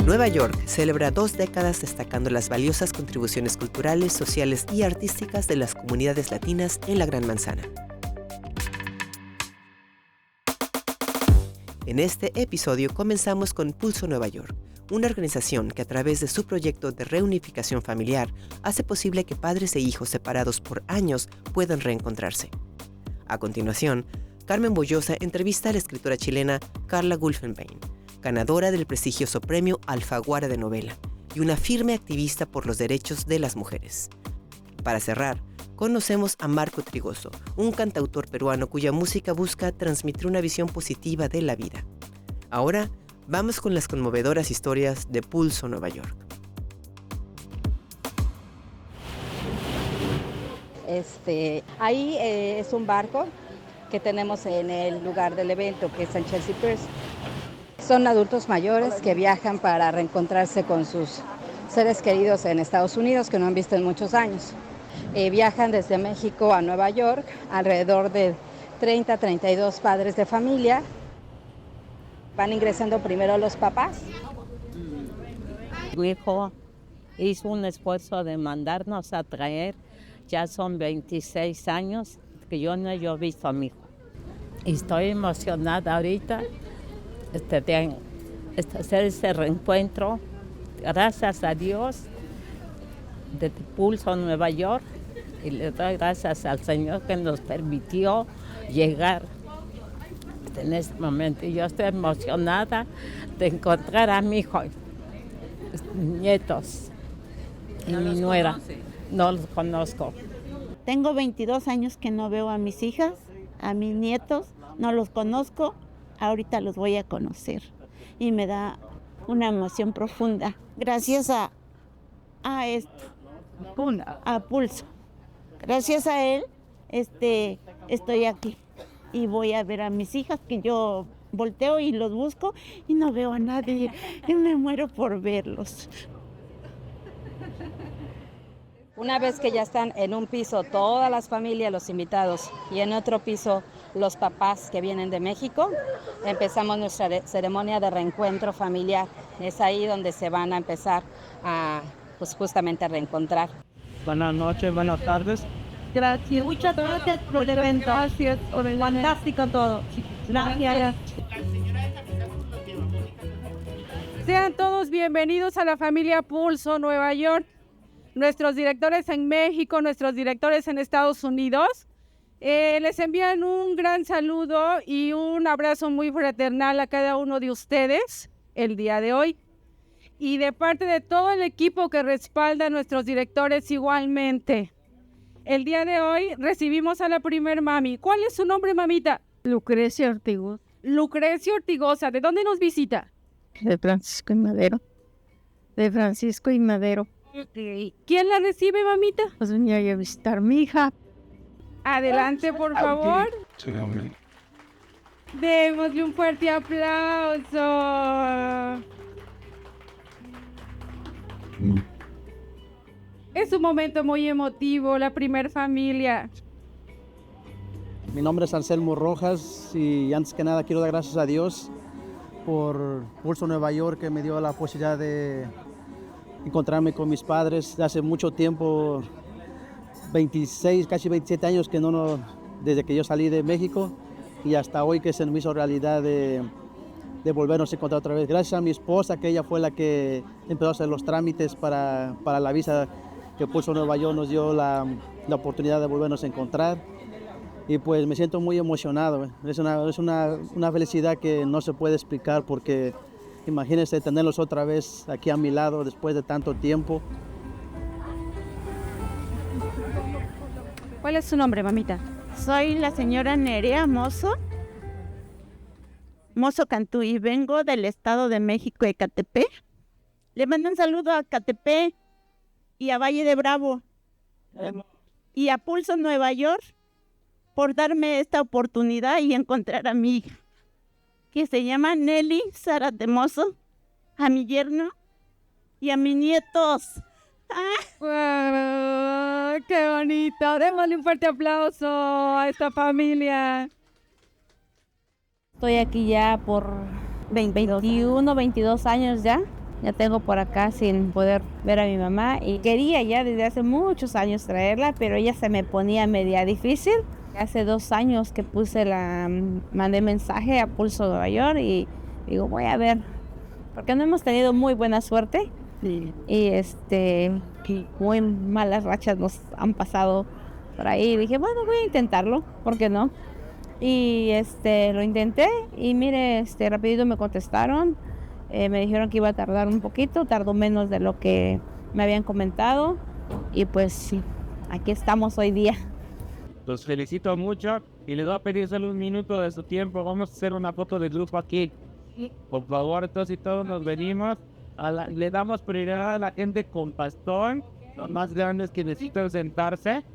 Nueva York celebra 2 décadas destacando las valiosas contribuciones culturales, sociales y artísticas de las comunidades latinas en la Gran Manzana. En este episodio comenzamos con Pulso Nueva York, una organización que a través de su proyecto de reunificación familiar hace posible que padres e hijos separados por años puedan reencontrarse. A continuación, Carmen Bollosa entrevista a la escritora chilena Carla Gulfenbein, ganadora del prestigioso premio Alfaguara de novela y una firme activista por los derechos de las mujeres. Para cerrar, conocemos a Marco Trigoso, un cantautor peruano cuya música busca transmitir una visión positiva de la vida. Ahora, vamos con las conmovedoras historias de Pulso Nueva York. Ahí es un barco que tenemos en el lugar del evento, que es en Chelsea Piers. Son adultos mayores que viajan para reencontrarse con sus seres queridos en Estados Unidos que no han visto en muchos años. Viajan desde México a Nueva York, alrededor de 32 padres de familia. Van ingresando primero los papás. Mi hijo hizo un esfuerzo de mandarnos a traer, ya son 26 años que yo no he visto a mi hijo. Y estoy emocionada ahorita de hacer ese reencuentro, gracias a Dios, de Pulso Nueva York, y le doy gracias al Señor que nos permitió llegar en este momento. Y yo estoy emocionada de encontrar a mi hijo, nietos y mi nuera. No los conozco. Tengo 22 años que no veo a mis hijas, a mis nietos, no los conozco, ahorita los voy a conocer y me da una emoción profunda. Gracias a Pulso. Gracias a él estoy aquí y voy a ver a mis hijas, que yo volteo y los busco y no veo a nadie y me muero por verlos. Una vez que ya están en un piso todas las familias, los invitados, y en otro piso los papás que vienen de México, empezamos nuestra ceremonia de reencuentro familiar. Es ahí donde se van a empezar a, justamente a reencontrar. Buenas noches, buenas tardes. Gracias, muchas gracias por el evento. Gracias, Fantástico todo. Gracias. Sean todos bienvenidos a la familia Pulso Nueva York. Nuestros directores en México, nuestros directores en Estados Unidos, les envían un gran saludo y un abrazo muy fraternal a cada uno de ustedes el día de hoy. Y de parte de todo el equipo que respalda a nuestros directores igualmente. El día de hoy recibimos a la primer mami. ¿Cuál es su nombre, mamita? Lucrecia Ortigosa. Lucrecia Ortigosa. ¿De dónde nos visita? De Francisco y Madero. De Francisco y Madero. ¿Quién la recibe, mamita? Pues venía a visitar a mi hija. Adelante, por favor. Démosle un fuerte aplauso. Es un momento muy emotivo, la primer familia. Mi nombre es Anselmo Rojas y antes que nada quiero dar gracias a Dios por Pulso Nueva York, que me dio la posibilidad de encontrarme con mis padres de hace mucho tiempo, 26, casi 27 años desde que yo salí de México, y hasta hoy que se me hizo realidad de volvernos a encontrar otra vez. Gracias a mi esposa, que ella fue la que empezó a hacer los trámites para la visa que Pulso Nueva York nos dio la oportunidad de volvernos a encontrar. Y pues me siento muy emocionado. Es una felicidad que no se puede explicar, porque imagínense tenerlos otra vez aquí a mi lado después de tanto tiempo. ¿Cuál es su nombre, mamita? Soy la señora Nerea Mozo Cantú, y vengo del Estado de México, Ecatepec. Le mando un saludo a Ecatepec y a Valle de Bravo y a Pulso Nueva York por darme esta oportunidad y encontrar a mi hija, que se llama Nelly Zárate Mozo, a mi yerno y a mis nietos. ¡Wow! ¡Qué bonito! Démosle un fuerte aplauso a esta familia. Estoy aquí ya por 21, 22 años ya. Ya tengo por acá sin poder ver a mi mamá y quería ya desde hace muchos años traerla, pero ella se me ponía media difícil. Hace 2 años que mandé mensaje a Pulso Nueva York y digo, voy a ver, porque no hemos tenido muy buena suerte y muy malas rachas nos han pasado por ahí. Y dije, bueno, voy a intentarlo, ¿por qué no? Y lo intenté y mire, rapidito me contestaron. Me dijeron que iba a tardar un poquito, tardó menos de lo que me habían comentado y pues sí, aquí estamos hoy día. Los felicito mucho y les voy a pedir solo un minuto de su tiempo. Vamos a hacer una foto de grupo aquí. Por favor, todos y todos nos venimos. Le damos prioridad a la gente con bastón, los más grandes que necesitan sentarse.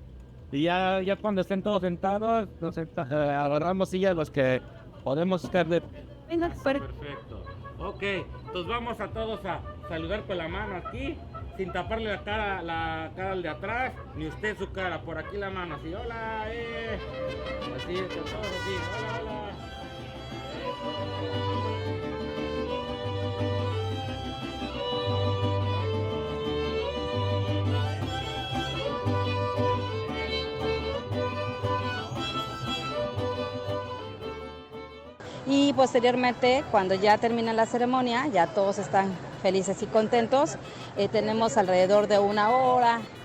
Y ya cuando estén todos sentados, agarramos sillas los que podemos estar de... Perfecto. Ok, entonces vamos a todos a saludar con la mano aquí, sin taparle la cara al de atrás, ni usted su cara, por aquí la mano, así, hola, así, con todos así, hola, hola. Y posteriormente, cuando ya termina la ceremonia, ya todos están felices y contentos, tenemos alrededor de 1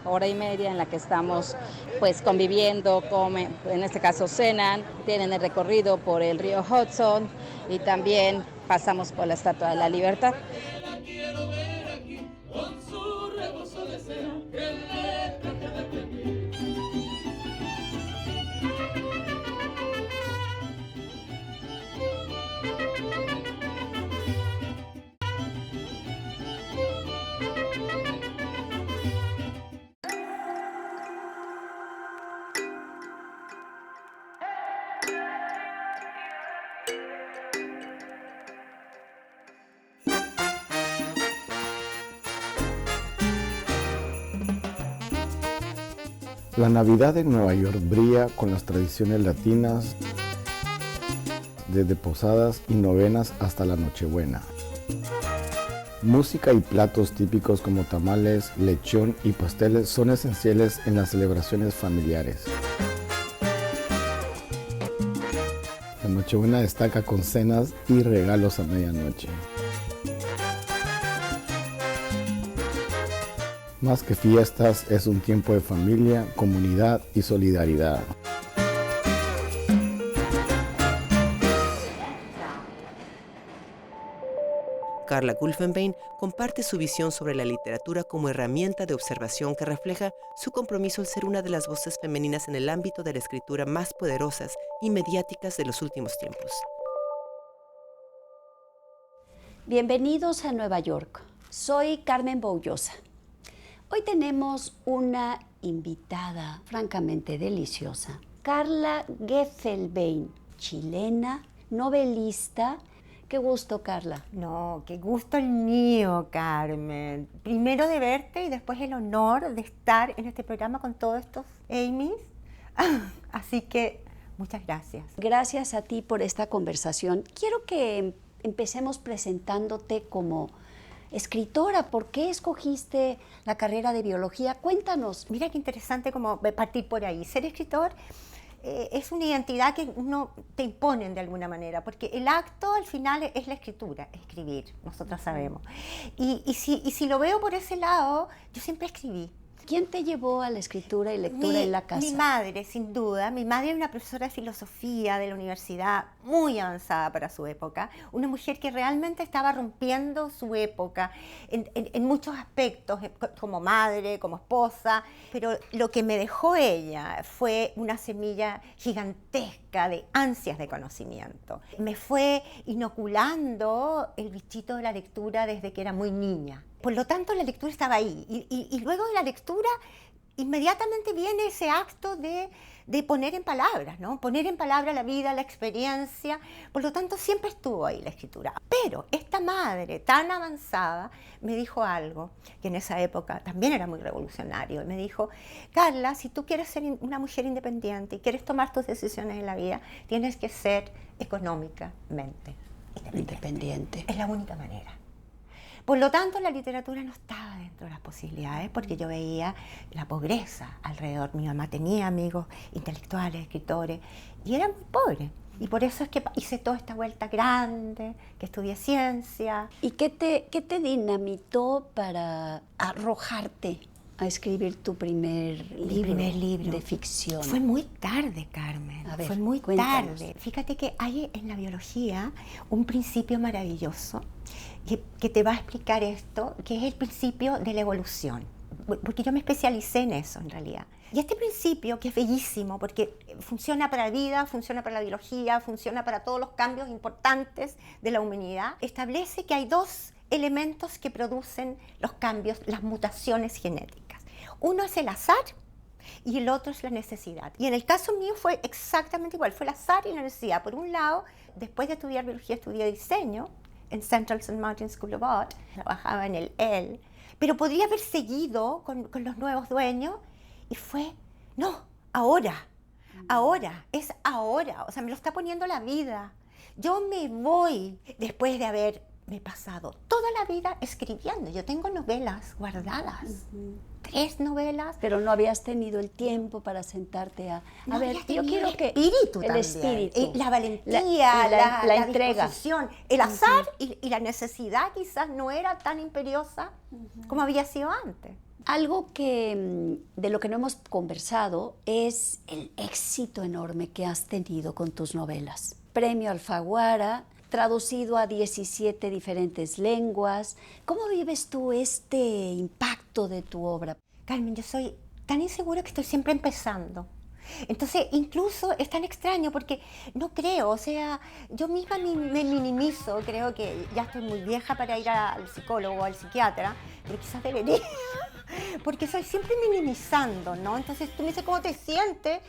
hora y media en la que estamos pues conviviendo, comen, en este caso cenan, tienen el recorrido por el río Hudson y también pasamos por la Estatua de la Libertad. La Navidad en Nueva York brilla con las tradiciones latinas, desde posadas y novenas hasta la Nochebuena. Música y platos típicos como tamales, lechón y pasteles son esenciales en las celebraciones familiares. La Nochebuena destaca con cenas y regalos a medianoche. Más que fiestas, es un tiempo de familia, comunidad y solidaridad. Carla Gulfenbein comparte su visión sobre la literatura como herramienta de observación que refleja su compromiso al ser una de las voces femeninas en el ámbito de la escritura más poderosas y mediáticas de los últimos tiempos. Bienvenidos a Nueva York. Soy Carmen Boullosa. Hoy tenemos una invitada francamente deliciosa, Carla Gulfenbein, chilena, novelista. Qué gusto, Carla. No, qué gusto el mío, Carmen. Primero de verte y después el honor de estar en este programa con todos estos Amy's. Así que muchas gracias. Gracias a ti por esta conversación. Quiero que empecemos presentándote como escritora. ¿Por qué escogiste la carrera de biología? Cuéntanos. Mira qué interesante como partir por ahí. Ser escritor es una identidad que uno te imponen de alguna manera, porque el acto al final es la escritura, escribir, nosotros sabemos. Y si lo veo por ese lado, yo siempre escribí. ¿Quién te llevó a la escritura y lectura en la casa? Mi madre, sin duda. Mi madre era una profesora de filosofía de la universidad, muy avanzada para su época. Una mujer que realmente estaba rompiendo su época en muchos aspectos, como madre, como esposa. Pero lo que me dejó ella fue una semilla gigantesca de ansias de conocimiento. Me fue inoculando el bichito de la lectura desde que era muy niña. Por lo tanto, la lectura estaba ahí. Y luego de la lectura, inmediatamente viene ese acto de poner en palabras, ¿no? Poner en palabras la vida, la experiencia. Por lo tanto, siempre estuvo ahí la escritura. Pero esta madre tan avanzada me dijo algo que en esa época también era muy revolucionario. Y me dijo, Carla, si tú quieres ser una mujer independiente y quieres tomar tus decisiones en la vida, tienes que ser económicamente independiente. Es la única manera. Por lo tanto, la literatura no estaba dentro de las posibilidades porque yo veía la pobreza alrededor. Mi mamá tenía amigos intelectuales, escritores, y era muy pobre. Y por eso es que hice toda esta vuelta grande, que estudié ciencia. ¿Y qué te dinamitó para arrojarte a escribir tu primer libro de ficción? Fue muy tarde, Carmen. A ver, fue muy cuéntanos. tarde. Fíjate que hay en la biología un principio maravilloso que te va a explicar esto, que es el principio de la evolución. Porque yo me especialicé en eso, en realidad. Y este principio, que es bellísimo, porque funciona para la vida, funciona para la biología, funciona para todos los cambios importantes de la humanidad, establece que hay dos elementos que producen los cambios, las mutaciones genéticas. Uno es el azar y el otro es la necesidad. Y en el caso mío fue exactamente igual, fue el azar y la necesidad. Por un lado, después de estudiar biología, estudié diseño en Central St. Martin School of Art, trabajaba en el EL, pero podría haber seguido con los nuevos dueños y fue, no, ahora, es ahora, o sea, me lo está poniendo la vida. Yo me voy después de haberme pasado toda la vida escribiendo. Yo tengo novelas guardadas, 3 novelas. Pero no habías tenido el tiempo para sentarte a No, ver, yo quiero que espíritu el también, espíritu, la valentía, la entrega, disposición, el azar y la necesidad quizás no era tan imperiosa como había sido antes. Algo que de lo que no hemos conversado es el éxito enorme que has tenido con tus novelas. Premio Alfaguara, traducido a 17 diferentes lenguas. ¿Cómo vives tú este impacto de tu obra? Carmen, yo soy tan insegura que estoy siempre empezando. Entonces, incluso es tan extraño porque no creo, o sea, yo misma me minimizo, creo que ya estoy muy vieja para ir al psicólogo o al psiquiatra, pero quizás debería, porque estoy siempre minimizando, ¿no? Entonces, tú me dices cómo te sientes,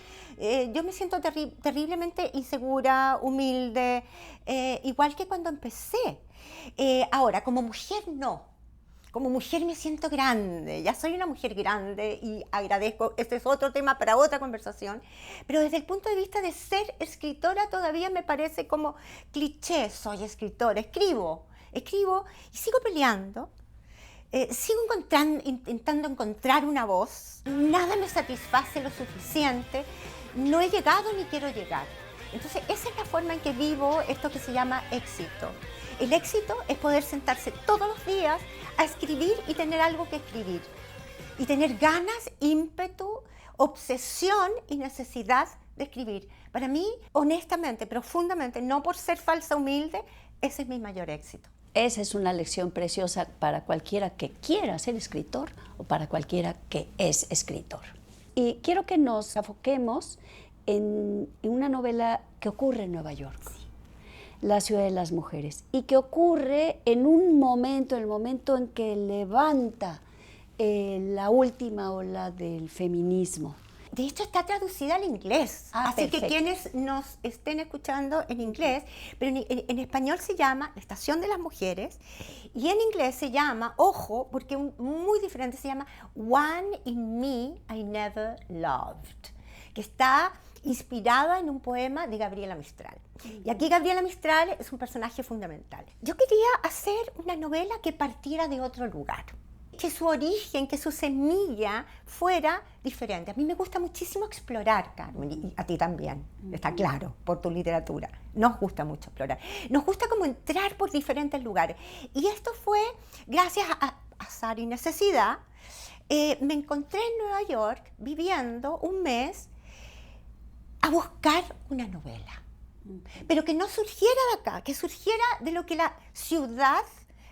yo me siento terriblemente insegura, humilde, igual que cuando empecé. Ahora, como mujer, no. Como mujer me siento grande, ya soy una mujer grande y agradezco, este es otro tema para otra conversación, pero desde el punto de vista de ser escritora todavía me parece como cliché, soy escritora, escribo y sigo peleando, sigo intentando encontrar una voz, nada me satisface lo suficiente, no he llegado ni quiero llegar. Entonces esa es la forma en que vivo esto que se llama éxito. El éxito es poder sentarse todos los días a escribir y tener algo que escribir. Y tener ganas, ímpetu, obsesión y necesidad de escribir. Para mí, honestamente, profundamente, no por ser falsa humilde, ese es mi mayor éxito. Esa es una lección preciosa para cualquiera que quiera ser escritor o para cualquiera que es escritor. Y quiero que nos enfoquemos en una novela que ocurre en Nueva York. Sí. La ciudad de las mujeres, y que ocurre en un momento, el momento en que levanta la última ola del feminismo. De hecho está traducida al inglés, así perfecto. Que quienes nos estén escuchando en inglés, pero en español se llama La Estación de las Mujeres, y en inglés se llama, ojo, porque muy diferente, se llama One in Me I Never Loved, que está inspirada en un poema de Gabriela Mistral. Y aquí Gabriela Mistral es un personaje fundamental. Yo quería hacer una novela que partiera de otro lugar, que su origen, que su semilla fuera diferente. A mí me gusta muchísimo explorar, Carmen, y a ti también, está claro, por tu literatura. Nos gusta mucho explorar. Nos gusta como entrar por diferentes lugares. Y esto fue, gracias a azar y necesidad, me encontré en Nueva York viviendo un mes a buscar una novela, pero que no surgiera de acá, que surgiera de lo que la ciudad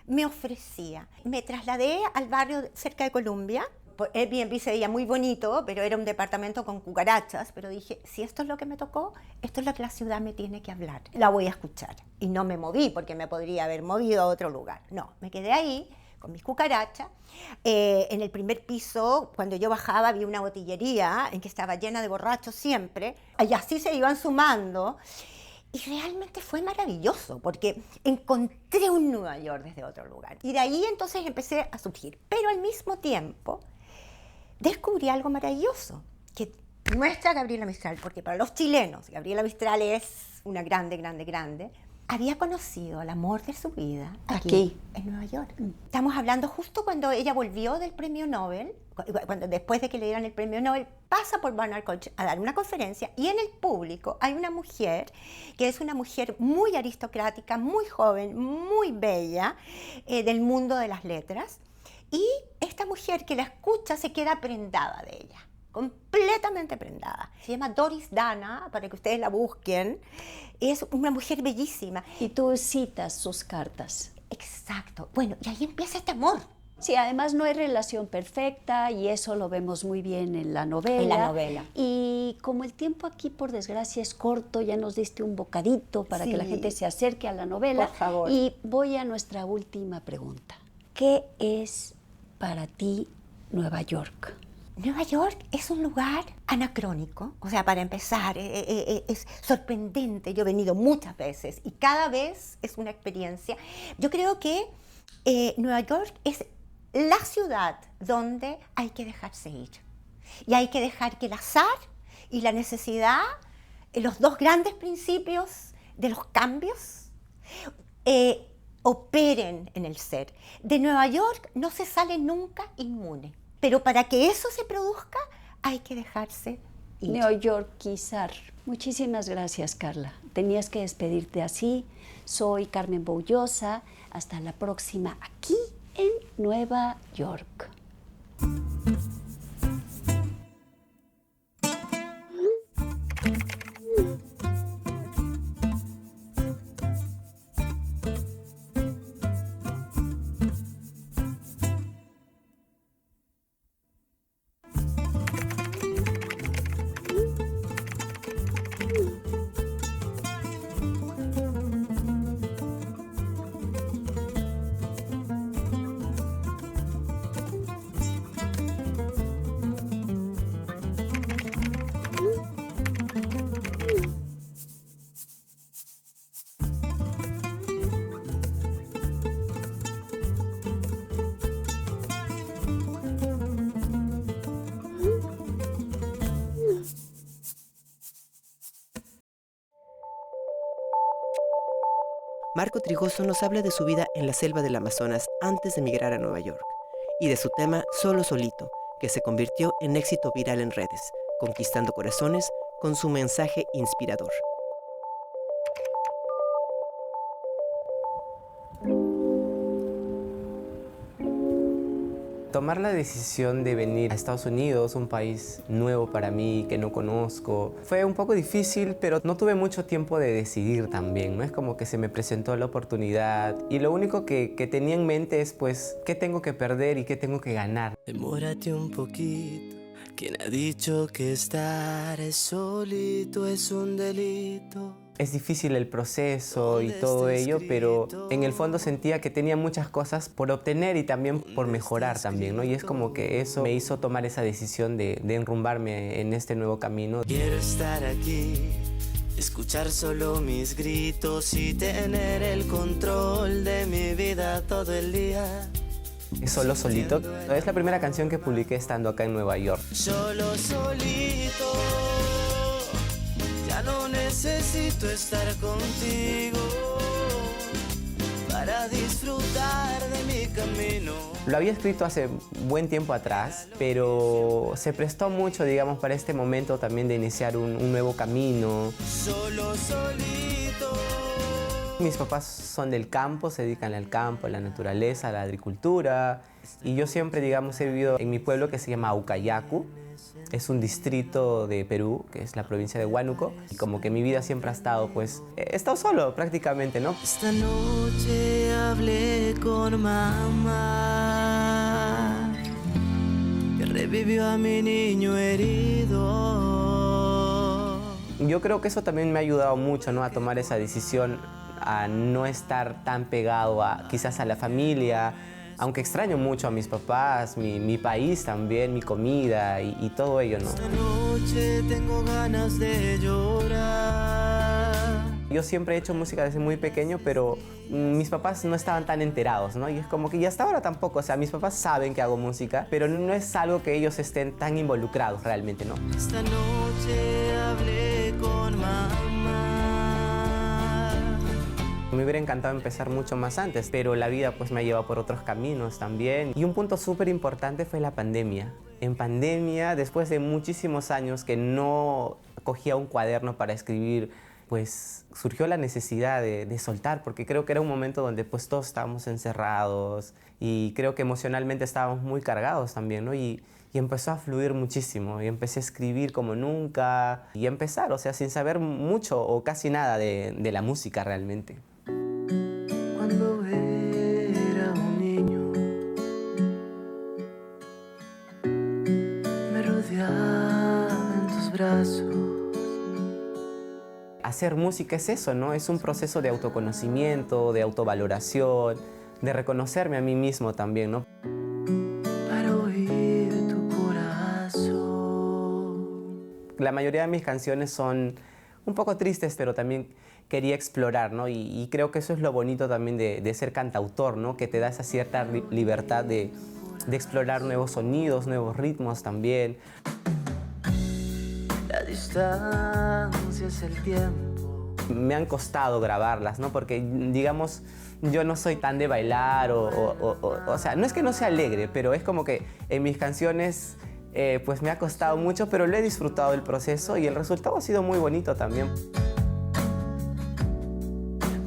me ofrecía. Me trasladé al barrio cerca de Columbia. Airbnb se veía muy bonito, pero era un departamento con cucarachas, pero dije, si esto es lo que me tocó, esto es lo que la ciudad me tiene que hablar, la voy a escuchar. Y no me moví, porque me podría haber movido a otro lugar. No, me quedé ahí con mis cucarachas. En el primer piso, cuando yo bajaba, había una botillería en que estaba llena de borrachos siempre, y así se iban sumando, y realmente fue maravilloso, porque encontré un Nueva York desde otro lugar, y de ahí entonces empecé a surgir, pero al mismo tiempo descubrí algo maravilloso, que nuestra Gabriela Mistral, porque para los chilenos Gabriela Mistral es una grande, grande, grande, había conocido el amor de su vida aquí en Nueva York. Estamos hablando justo cuando ella volvió del premio Nobel, cuando después de que le dieran el premio Nobel, pasa por Barnard College a dar una conferencia y en el público hay una mujer que es una mujer muy aristocrática, muy joven, muy bella, del mundo de las letras, y esta mujer que la escucha se queda prendada de ella. Completamente prendada. Se llama Doris Dana, para que ustedes la busquen. Es una mujer bellísima. Y tú citas sus cartas. Exacto. Bueno, y ahí empieza este amor. Sí, además no hay relación perfecta y eso lo vemos muy bien en la novela. En la novela. Y como el tiempo aquí, por desgracia, es corto, ya nos diste un bocadito para que la gente se acerque a la novela. Por favor. Y voy a nuestra última pregunta. ¿Qué es para ti Nueva York? Nueva York es un lugar anacrónico, o sea, para empezar, es sorprendente. Yo he venido muchas veces y cada vez es una experiencia. Yo creo que Nueva York es la ciudad donde hay que dejarse ir. Y hay que dejar que el azar y la necesidad, los dos grandes principios de los cambios, operen en el ser. De Nueva York no se sale nunca inmune. Pero para que eso se produzca, hay que dejarse ir. Neoyorquizar. Muchísimas gracias, Carla. Tenías que despedirte así. Soy Carmen Boullosa. Hasta la próxima aquí en Nueva York. Marco Trigoso nos habla de su vida en la selva del Amazonas antes de emigrar a Nueva York y de su tema Solo Solito, que se convirtió en éxito viral en redes, conquistando corazones con su mensaje inspirador. Tomar la decisión de venir a Estados Unidos, un país nuevo para mí, que no conozco, fue un poco difícil, pero no tuve mucho tiempo de decidir también, ¿no? Es como que se me presentó la oportunidad y lo único que tenía en mente es, pues, ¿qué tengo que perder y qué tengo que ganar? Demórate un poquito, ¿quién ha dicho que estar solito es un delito? Es difícil el proceso y todo ello, pero en el fondo sentía que tenía muchas cosas por obtener y también por mejorar también, ¿no? Y es como que eso me hizo tomar esa decisión de enrumbarme en este nuevo camino. Quiero estar aquí, escuchar solo mis gritos y tener el control de mi vida todo el día. Solo Solito es la primera canción que publiqué estando acá en Nueva York. Solo solito. Ya no necesito estar contigo para disfrutar de mi camino. Lo había escrito hace buen tiempo atrás, pero se prestó mucho, digamos, para este momento también de iniciar un nuevo camino. Solo solito. Mis papás son del campo, se dedican al campo, a la naturaleza, a la agricultura. Y yo siempre, digamos, he vivido en mi pueblo que se llama Ucayacu. Es un distrito de Perú, que es la provincia de Huánuco. Y como que mi vida siempre ha estado, pues, he estado solo prácticamente, ¿no? Esta noche hablé con mamá, que revivió a mi niño herido. Yo creo que eso también me ha ayudado mucho, ¿no? A tomar esa decisión, a no estar tan pegado quizás a la familia, aunque extraño mucho a mis papás, mi país también, mi comida y todo ello, ¿no? Esta noche tengo ganas de llorar. Yo siempre he hecho música desde muy pequeño, pero mis papás no estaban tan enterados, ¿no? Y es como que y hasta ahora tampoco, o sea, mis papás saben que hago música, pero no es algo que ellos estén tan involucrados realmente, ¿no? Esta noche hablé con mamá, Me hubiera encantado empezar mucho más antes, pero la vida pues me ha llevado por otros caminos también. Y un punto súper importante fue la pandemia. En pandemia, después de muchísimos años que no cogía un cuaderno para escribir, pues surgió la necesidad de soltar, porque creo que era un momento donde pues todos estábamos encerrados y creo que emocionalmente estábamos muy cargados también, ¿no? Y empezó a fluir muchísimo y empecé a escribir como nunca y empezar, o sea, sin saber mucho o casi nada de la música realmente. Cuando era un niño, me rodeaba en tus brazos. Hacer música es eso, ¿no? Es un proceso de autoconocimiento, de autovaloración, de reconocerme a mí mismo también, ¿no? Para oír tu corazón. La mayoría de mis canciones son un poco tristes, pero también quería explorar, ¿no? Y creo que eso es lo bonito también de ser cantautor, ¿no? Que te da esa cierta libertad de explorar nuevos sonidos, nuevos ritmos también. La distancia es el tiempo. Me han costado grabarlas, ¿no? Porque, digamos, yo no soy tan de bailar o sea, no es que no sea alegre, pero es como que en mis canciones pues me ha costado mucho, pero lo he disfrutado del proceso y el resultado ha sido muy bonito también.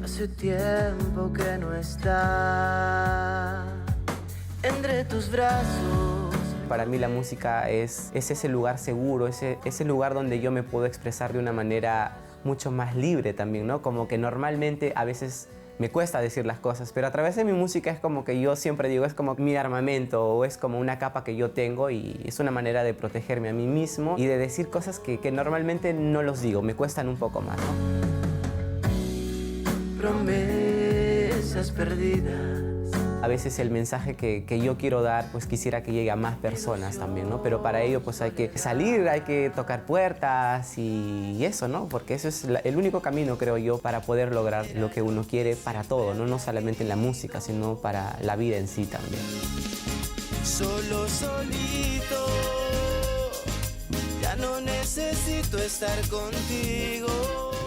Hace tiempo que no está entre tus brazos. Para mí la música es ese lugar seguro, ese lugar donde yo me puedo expresar de una manera mucho más libre también, ¿no? Como que normalmente a veces me cuesta decir las cosas, pero a través de mi música es como que yo siempre digo, es como mi armamento o es como una capa que yo tengo y es una manera de protegerme a mí mismo y de decir cosas que normalmente no los digo, me cuestan un poco más, ¿no? Promesas perdidas. A veces el mensaje que yo quiero dar, pues quisiera que llegue a más personas también, ¿no? Pero para ello pues hay que salir, hay que tocar puertas y eso, ¿no? Porque eso es el único camino, creo yo, para poder lograr lo que uno quiere para todo, ¿no? No solamente en la música, sino para la vida en sí también. Solo solito, ya no necesito estar contigo.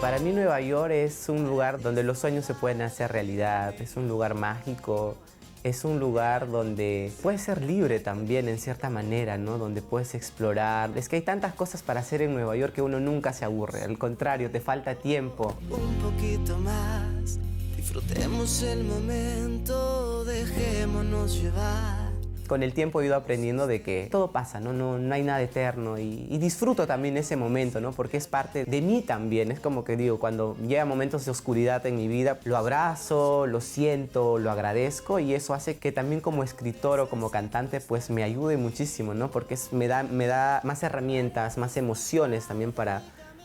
Para mí Nueva York es un lugar donde los sueños se pueden hacer realidad, es un lugar mágico, es un lugar donde puedes ser libre también en cierta manera, ¿no? Donde puedes explorar. Es que hay tantas cosas para hacer en Nueva York que uno nunca se aburre, al contrario, te falta tiempo. Un poquito más, disfrutemos el momento, dejémonos llevar. Con el tiempo he ido aprendiendo de que todo pasa, ¿no? No hay nada eterno y disfruto también ese momento, ¿no? Porque es parte de mí también. Es como que digo, cuando llega momentos de oscuridad en mi vida, lo abrazo, lo siento, lo agradezco y eso hace que también como escritor o como cantante pues me ayude muchísimo, ¿no? Porque me da más herramientas, más emociones también para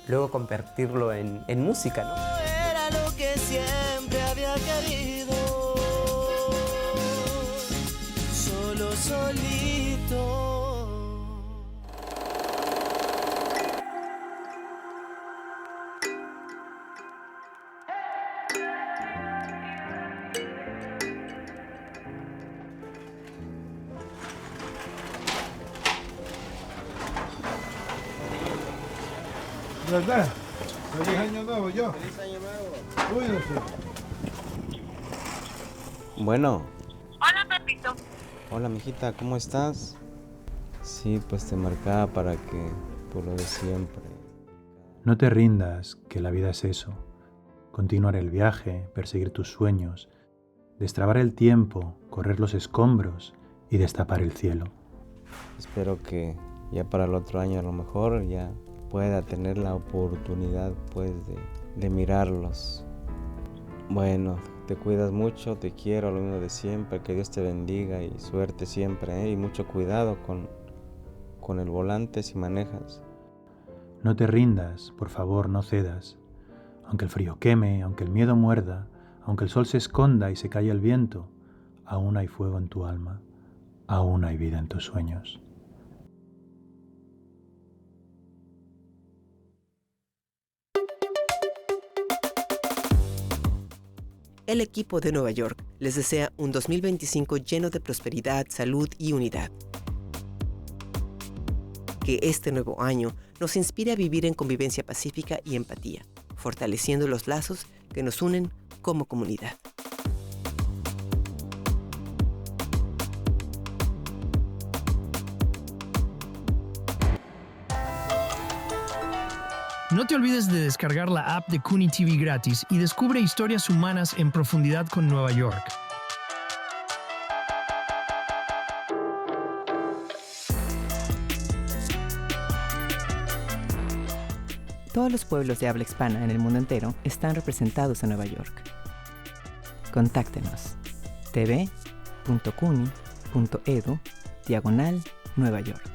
luego convertirlo en música, ¿no? Era lo que siempre había querido. Solito. ¿Verdad? Feliz año nuevo yo. Feliz año nuevo. Cuídese. Bueno. Hola, Pepito. Hola, mijita, ¿cómo estás? Sí, pues te marcaba para que, por lo de siempre. No te rindas, que la vida es eso. Continuar el viaje, perseguir tus sueños, destrabar el tiempo, correr los escombros y destapar el cielo. Espero que ya para el otro año a lo mejor ya pueda tener la oportunidad pues de mirarlos. Bueno, te cuidas mucho, te quiero, lo mismo de siempre, que Dios te bendiga y suerte siempre, y mucho cuidado con el volante si manejas. No te rindas, por favor, no cedas. Aunque el frío queme, aunque el miedo muerda, aunque el sol se esconda y se calle el viento, aún hay fuego en tu alma, aún hay vida en tus sueños. El equipo de Nueva York les desea un 2025 lleno de prosperidad, salud y unidad. Que este nuevo año nos inspire a vivir en convivencia pacífica y empatía, fortaleciendo los lazos que nos unen como comunidad. No te olvides de descargar la app de CUNY TV gratis y descubre historias humanas en profundidad con Nueva York. Todos los pueblos de habla hispana en el mundo entero están representados en Nueva York. Contáctenos. tv.cuny.edu/Nueva York.